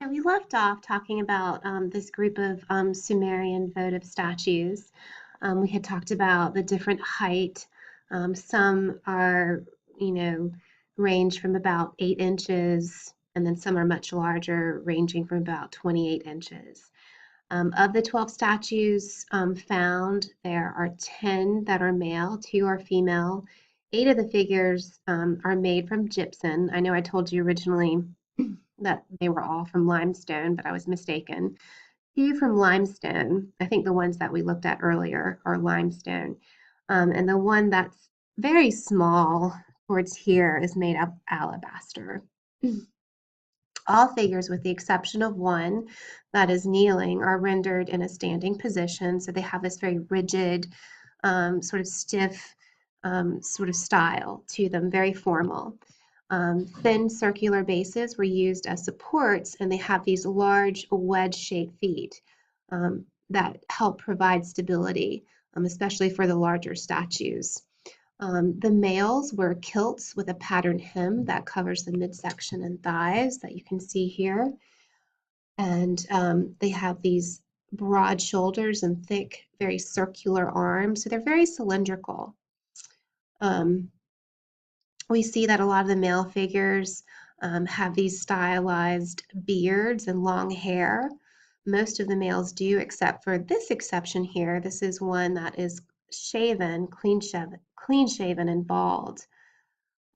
So we left off talking about this group of Sumerian votive statues. We had talked about the different height. Some are, you know, range from about 8 inches, and then some are much larger, ranging from about 28 inches. Of the 12 statues found, there are 10 that are male, 2 are female. 8 of the figures are made from gypsum. I know I told you originally that they were all from limestone, but I was mistaken. 2 from limestone. I think the ones that we looked at earlier are limestone. And the one that's very small towards here is made of alabaster. All figures, with the exception of one that is kneeling, are rendered in a standing position. So they have this very rigid, sort of stiff sort of style to them, very formal. Thin circular bases were used as supports, and they have these large wedge-shaped feet that help provide stability, especially for the larger statues. The males wear kilts with a patterned hem that covers the midsection and thighs that you can see here. And they have these broad shoulders and thick, very circular arms. So they're very cylindrical. We see that a lot of the male figures have these stylized beards and long hair. Most of the males do, except for this exception here. This is one that is shaven, clean shaven and bald.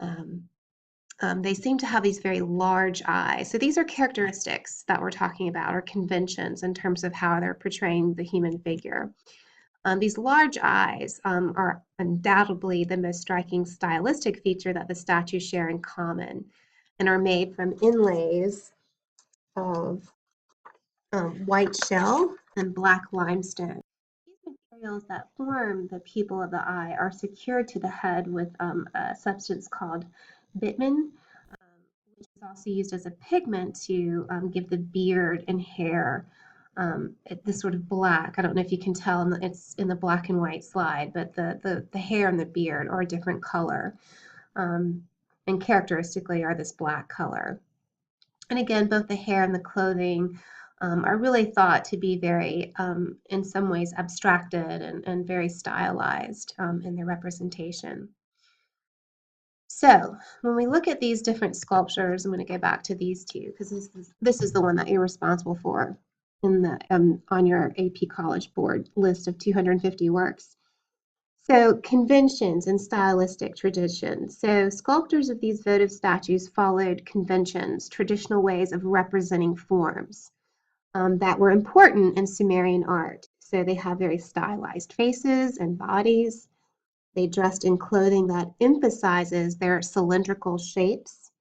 They seem to have these very large eyes. So these are characteristics that we're talking about, or conventions in terms of how they're portraying the human figure. These large eyes are undoubtedly the most striking stylistic feature that the statues share in common, and are made from inlays of white shell and black limestone. These materials that form the pupil of the eye are secured to the head with a substance called bitumen, which is also used as a pigment to give the beard and hair this sort of black. I don't know if you can tell, it's in the black and white slide, but the hair and the beard are a different color, and characteristically are this black color. And again, both the hair and the clothing are really thought to be very, in some ways, abstracted and very stylized in their representation. So when we look at these different sculptures, I'm going to go back to these two because this is the one that you're responsible for in the on your AP College Board list of 250 works. So conventions and stylistic traditions. So sculptors of these votive statues followed conventions, traditional ways of representing forms that were important in Sumerian art. So they have very stylized faces and bodies. They dressed in clothing that emphasizes their cylindrical shapes.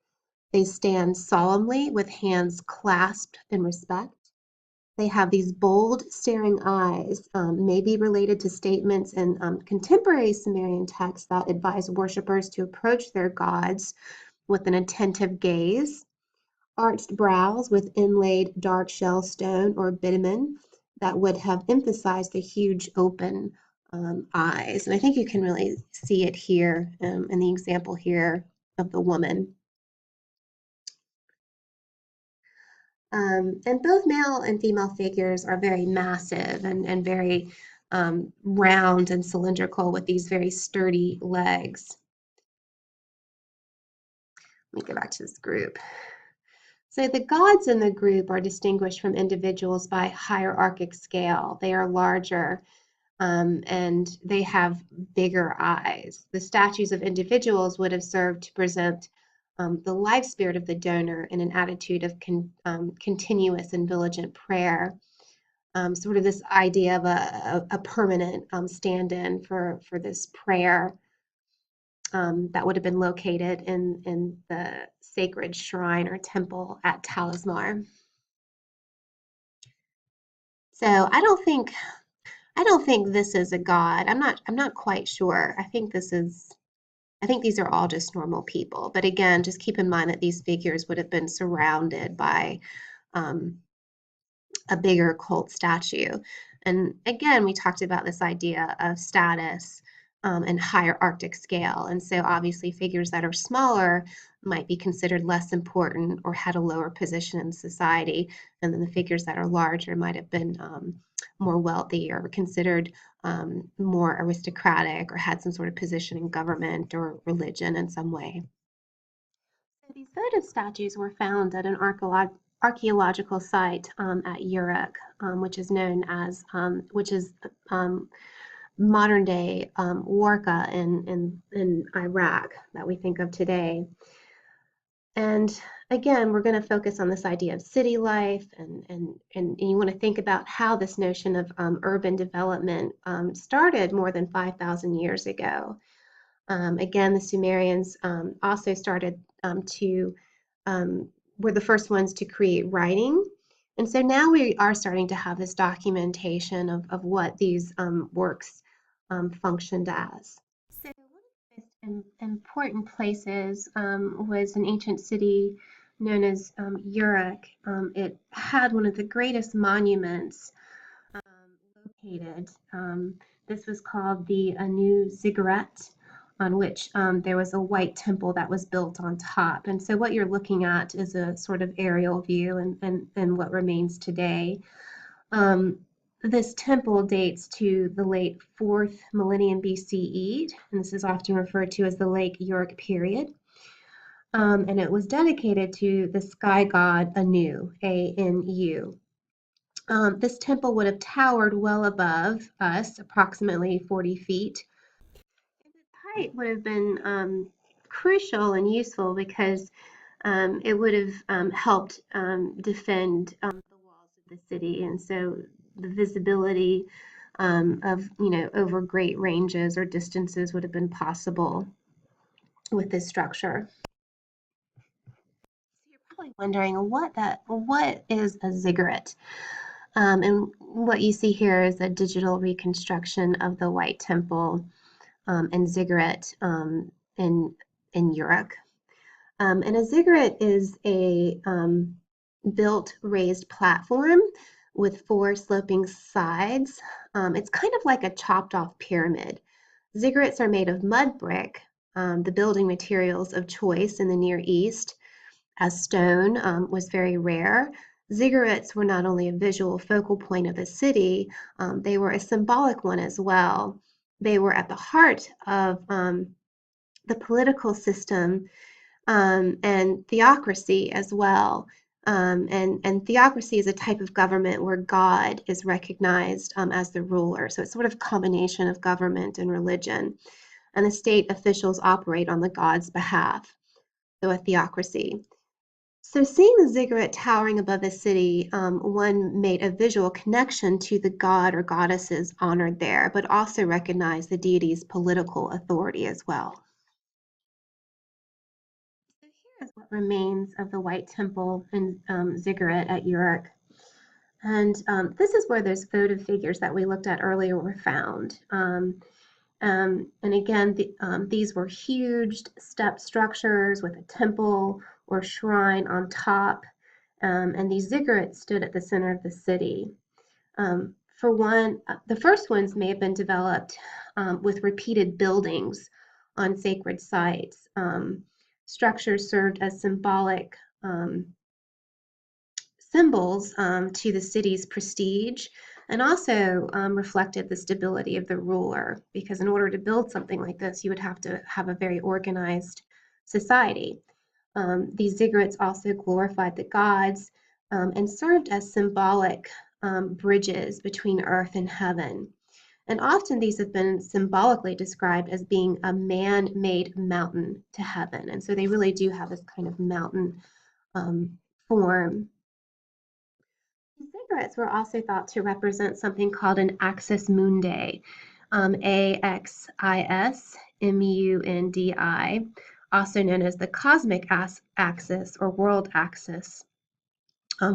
They stand solemnly with hands clasped in respect. They have these bold, staring eyes, maybe related to statements in contemporary Sumerian texts that advise worshippers to approach their gods with an attentive gaze. Arched brows with inlaid dark shell stone or bitumen that would have emphasized the huge open eyes. And I think you can really see it here in the example here of the woman. And both male and female figures are very massive and very round and cylindrical with these very sturdy legs. Let me go back to this group. So the gods in the group are distinguished from individuals by hierarchic scale. They are larger and they have bigger eyes. The statues of individuals would have served to present the life spirit of the donor in an attitude of continuous and vigilant prayer. Sort of this idea of a permanent stand-in for this prayer that would have been located in the sacred shrine or temple at Talismar. So I don't think this is a god. I'm not quite sure. I think these are all just normal people. But again, just keep in mind that these figures would have been surrounded by a bigger cult statue. And again, we talked about this idea of status and higher Arctic scale. And so obviously figures that are smaller might be considered less important or had a lower position in society. And then the figures that are larger might have been more wealthy or considered more aristocratic or had some sort of position in government or religion in some way. So these votive statues were found at an archaeological site at Uruk, which is known as, which is modern day Warka in Iraq that we think of today. And again, we're going to focus on this idea of city life, and you want to think about how this notion of urban development started more than 5,000 years ago. Again, the Sumerians also started to, were the first ones to create writing. And so now we are starting to have this documentation of what these works functioned as. So one of the most important places was an ancient city known as Uruk. It had one of the greatest monuments located. This was called the Anu Ziggurat, on which there was a white temple that was built on top. And so what you're looking at is a sort of aerial view and what remains today. This temple dates to the late 4th millennium B.C.E., and this is often referred to as the Lake Uruk period. And it was dedicated to the sky god Anu, A-N-U. This temple would have towered well above us, approximately 40 feet. And its height would have been crucial and useful because it would have helped defend the walls of the city. And so the visibility of, over great ranges or distances would have been possible with this structure. So you're probably wondering what is a ziggurat? And what you see here is a digital reconstruction of the White Temple and Ziggurat in Uruk. And a ziggurat is a built raised platform with 4 sloping sides. It's kind of like a chopped off pyramid. Ziggurats are made of mud brick, the building materials of choice in the Near East, as stone was very rare. Ziggurats were not only a visual focal point of the city, they were a symbolic one as well. They were at the heart of the political system and theocracy as well. And theocracy is a type of government where God is recognized as the ruler. So it's sort of a combination of government and religion. And the state officials operate on the god's behalf. So a theocracy. So seeing the ziggurat towering above the city, one made a visual connection to the god or goddesses honored there, but also recognized the deity's political authority as well. So here is what remains of the White Temple and Ziggurat at Uruk. And this is where those votive figures that we looked at earlier were found. And again, these were huge step structures with a temple or shrine on top. And these ziggurats stood at the center of the city. For one, the first ones may have been developed with repeated buildings on sacred sites. Structures served as symbolic symbols to the city's prestige and also reflected the stability of the ruler, because in order to build something like this, you would have to have a very organized society. These ziggurats also glorified the gods and served as symbolic bridges between earth and heaven. And often these have been symbolically described as being a man-made mountain to heaven. And so they really do have this kind of mountain form. Ziggurats were also thought to represent something called an axis mundi, A-X-I-S-M-U-N-D-I, also known as the cosmic axis or world axis,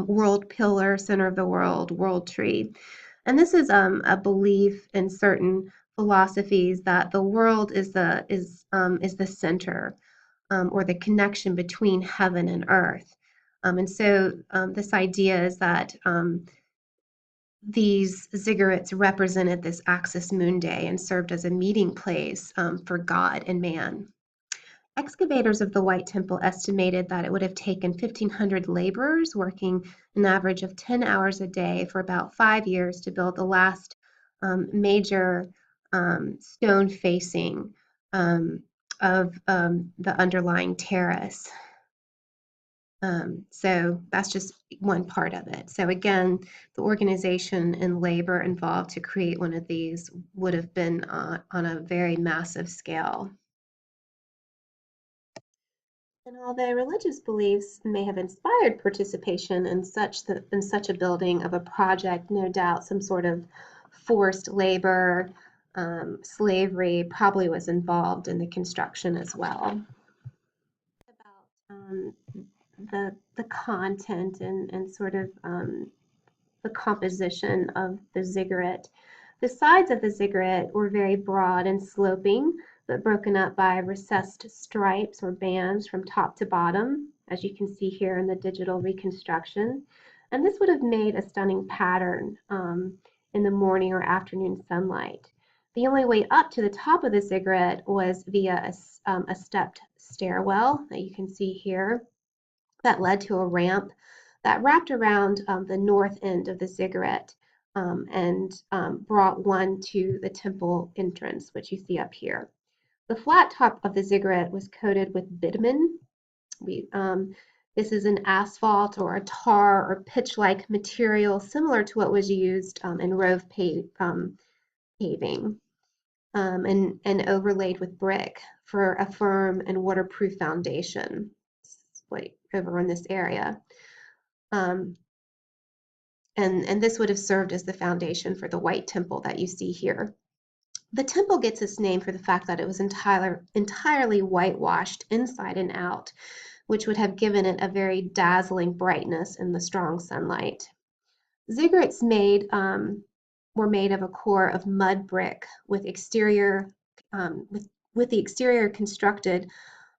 world pillar, center of the world tree. And this is a belief in certain philosophies that the world is the center or the connection between heaven and earth. And so this idea is that these ziggurats represented this axis mundi and served as a meeting place for God and man. Excavators of the White Temple estimated that it would have taken 1,500 laborers working an average of 10 hours a day for about 5 years to build the last major stone facing of the underlying terrace. So that's just one part of it. So again, the organization and labor involved to create one of these would have been on a very massive scale. And although religious beliefs may have inspired participation in such a building of a project, no doubt some sort of forced labor, slavery probably was involved in the construction as well. About the content and sort of the composition of the ziggurat. The sides of the ziggurat were very broad and sloping, but broken up by recessed stripes or bands from top to bottom, as you can see here in the digital reconstruction. And this would have made a stunning pattern in the morning or afternoon sunlight. The only way up to the top of the ziggurat was via a stepped stairwell that you can see here that led to a ramp that wrapped around the north end of the ziggurat and brought one to the temple entrance, which you see up here. The flat top of the ziggurat was coated with bitumen. This is an asphalt or a tar or pitch-like material similar to what was used in rove paving and overlaid with brick for a firm and waterproof foundation. Like over in this area. And this would have served as the foundation for the White Temple that you see here. The temple gets its name for the fact that it was entirely whitewashed inside and out, which would have given it a very dazzling brightness in the strong sunlight. Ziggurats were made of a core of mud brick with exterior with the exterior constructed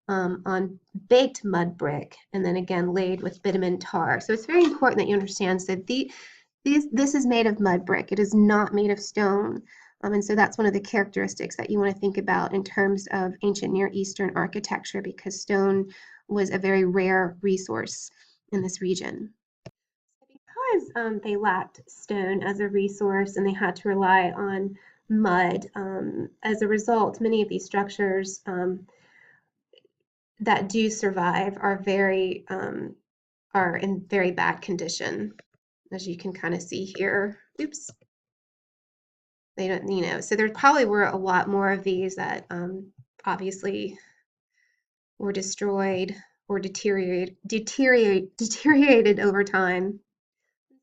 on baked mud brick and then again laid with bitumen tar. So it's very important that you understand that this is made of mud brick. It is not made of stone. And so that's one of the characteristics that you want to think about in terms of ancient Near Eastern architecture, because stone was a very rare resource in this region. Because they lacked stone as a resource and they had to rely on mud, as a result, many of these structures that do survive are in very bad condition, as you can kind of see here. Oops. They don't, so there probably were a lot more of these that obviously were destroyed or deteriorated over time.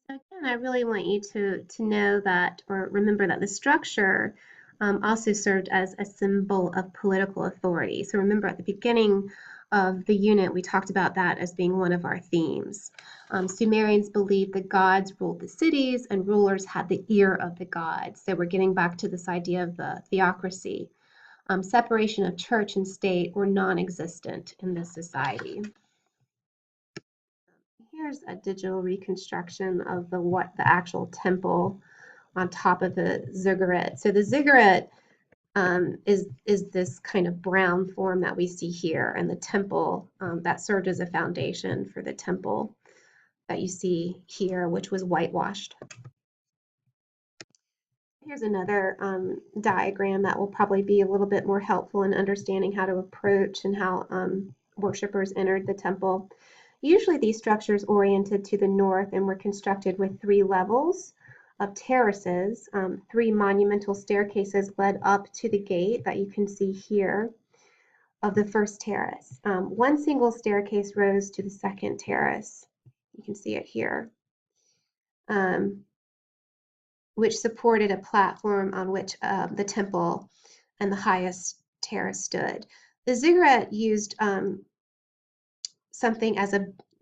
So again, I really want you to know that, or remember that the structure also served as a symbol of political authority. So remember at the beginning of the unit, we talked about that as being one of our themes. Sumerians believed the gods ruled the cities and rulers had the ear of the gods. So we're getting back to this idea of the theocracy. Separation of church and state were non-existent in this society. Here's a digital reconstruction of the actual temple on top of the ziggurat. So the ziggurat is this kind of brown form that we see here, and the temple that served as a foundation for the temple that you see here, which was whitewashed. Here's another diagram that will probably be a little bit more helpful in understanding how to approach and how worshippers entered the temple. Usually these structures oriented to the north and were constructed with 3 levels of terraces. 3 monumental staircases led up to the gate that you can see here of the first terrace. 1 single staircase rose to the second terrace. You can see it here, which supported a platform on which the temple and the highest terrace stood. The ziggurat used something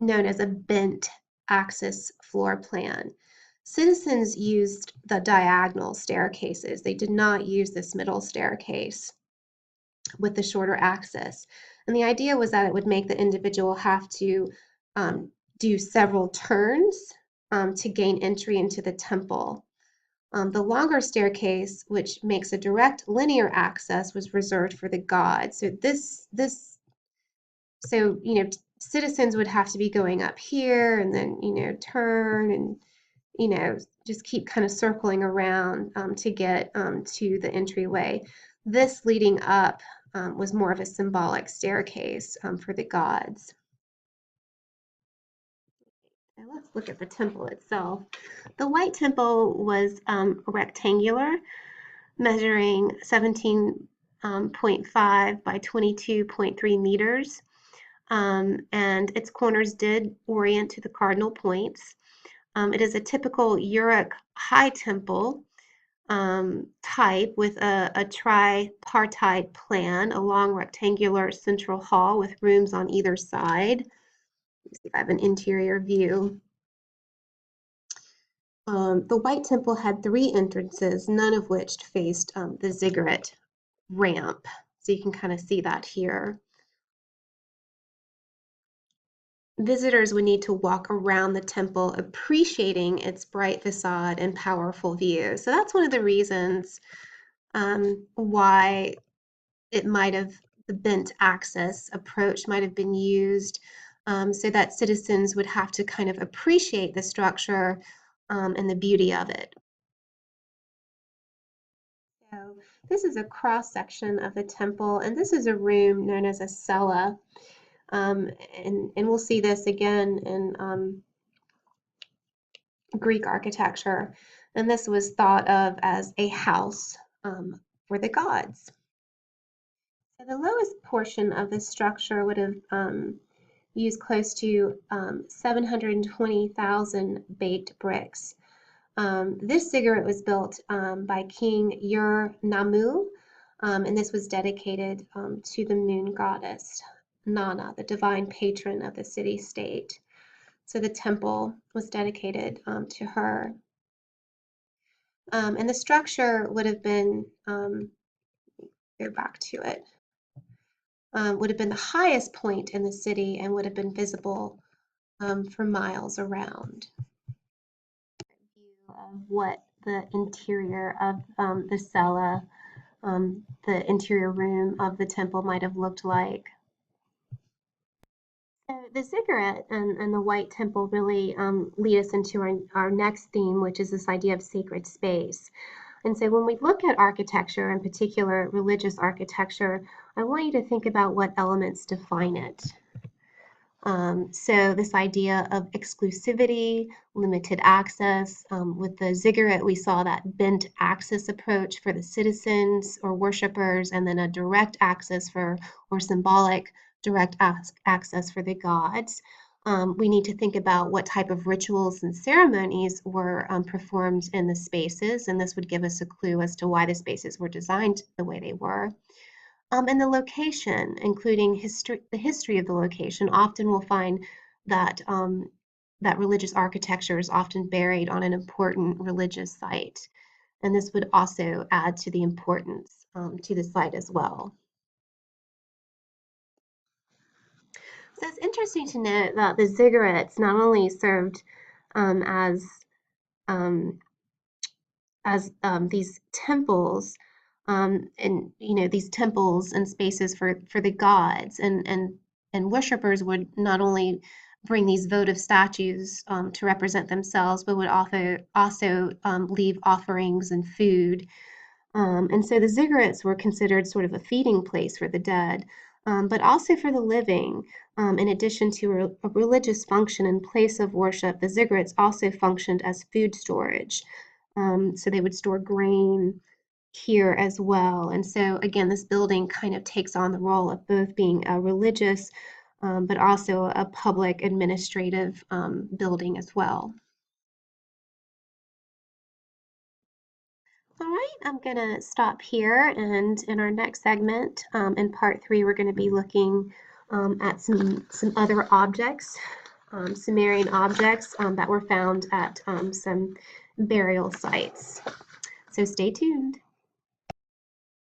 known as a bent axis floor plan. Citizens used the diagonal staircases. They did not use this middle staircase with the shorter axis. And the idea was that it would make the individual have to do several turns to gain entry into the temple. The longer staircase, which makes a direct linear access, was reserved for the gods. So citizens would have to be going up here and then, turn and, just keep kind of circling around to get to the entryway. This leading up was more of a symbolic staircase for the gods. Now let's look at the temple itself. The White Temple was rectangular, measuring 17.5 by 22.3 meters. And its corners did orient to the cardinal points. It is a typical Uruk high temple type with a tripartite plan, a long rectangular central hall with rooms on either side. Let's see if I have an interior view. The White Temple had 3 entrances, none of which faced the Ziggurat ramp. So you can kind of see that here. Visitors would need to walk around the temple, appreciating its bright facade and powerful view. So that's one of the reasons why it might have, the bent axis approach might have been used, so that citizens would have to kind of appreciate the structure and the beauty of it. So this is a cross section of the temple, and this is a room known as a cella. And we'll see this again in Greek architecture. And this was thought of as a house for the gods. So the lowest portion of the structure would have used close to 720,000 baked bricks. This ziggurat was built by King Uruk, and this was dedicated to the moon goddess, Nana, the divine patron of the city-state. So the temple was dedicated to her. And the structure would have been, go back to it, would have been the highest point in the city and would have been visible for miles around. View of what the interior of the cella, the interior room of the temple might have looked like. So the ziggurat and the White Temple really lead us into our next theme, which is this idea of sacred space. And so when we look at architecture, in particular religious architecture, I want you to think about what elements define it. So this idea of exclusivity, limited access. With the ziggurat, we saw that bent axis approach for the citizens or worshipers, and then a direct access or symbolic direct access for the gods. We need to think about what type of rituals and ceremonies were performed in the spaces, and this would give us a clue as to why the spaces were designed the way they were. And the location, including the history of the location. Often we'll find that that religious architecture is often buried on an important religious site, and this would also add to the importance to the site as well. So it's interesting to note that the ziggurats not only served as these temples, and these temples and spaces for the gods, and worshipers would not only bring these votive statues to represent themselves, but would also leave offerings and food. And so the ziggurats were considered sort of a feeding place for the dead, but also for the living. In addition to a religious function and place of worship, the ziggurats also functioned as food storage. So they would store grain here as well. And so again, this building kind of takes on the role of both being a religious, but also a public administrative building as well. All right, I'm going to stop here, and in our next segment, in part 3, we're going to be looking at some other objects, Sumerian objects that were found at some burial sites. So stay tuned.